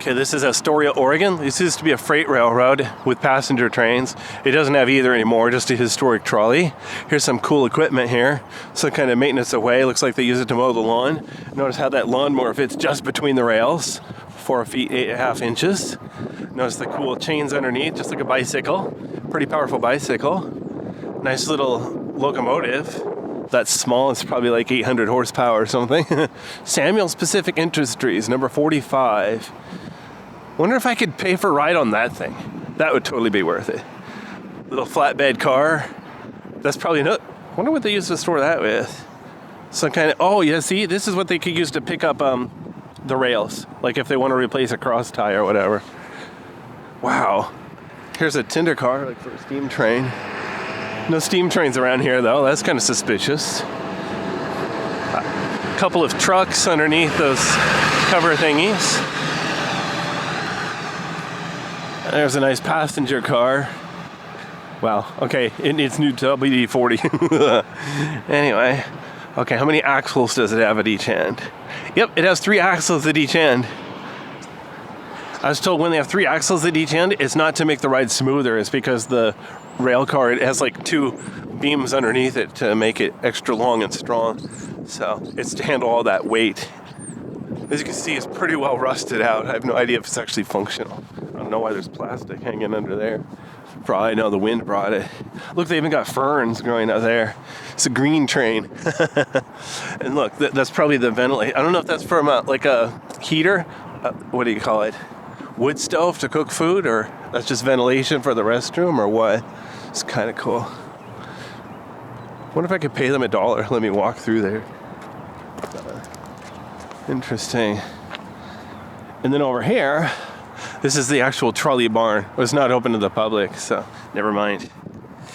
Okay, this is Astoria, Oregon. This used to be a freight railroad with passenger trains. It doesn't have either anymore, just a historic trolley. Here's some cool equipment here. Some kind of maintenance away. Looks like they use it to mow the lawn. Notice how that lawnmower fits just between the rails. 4 feet, 8.5 inches. Notice the cool chains underneath, just like a bicycle. Pretty powerful bicycle. Nice little locomotive. That's small, it's probably like 800 horsepower or something. Samuel's Pacific Industries, number 45. Wonder if I could pay for a ride on that thing. That would totally be worth it. Little flatbed car. That's probably not. Wonder what they used to store that with. Some kind of. Oh yeah, see, this is what they could use to pick up the rails. Like if they want to replace a cross tie or whatever. Wow. Here's a tinder car, like for a steam train. No steam trains around here though. That's kind of suspicious. A couple of trucks underneath those cover thingies. There's a nice passenger car. Wow, okay, it needs new WD-40. Anyway, okay, how many axles does it have at each end? Yep, it has 3 axles at each end. I was told when they have 3 axles at each end, it's not to make the ride smoother. It's because the rail car, it has like 2 beams underneath it to make it extra long and strong. So it's to handle all that weight. As you can see, it's pretty well rusted out. I have no idea if it's actually functional. I don't know why there's plastic hanging under there. Probably know the wind brought it. Look, they even got ferns growing out there. It's a green train. And look, that's probably the ventilator. I don't know if that's from like a heater. What do you call it? Wood stove to cook food, or that's just ventilation for the restroom, or what? It's kind of cool. Wonder if I could pay them $1. Let me walk through there. Interesting. And then over here, this is the actual trolley barn. It's not open to the public, so never mind.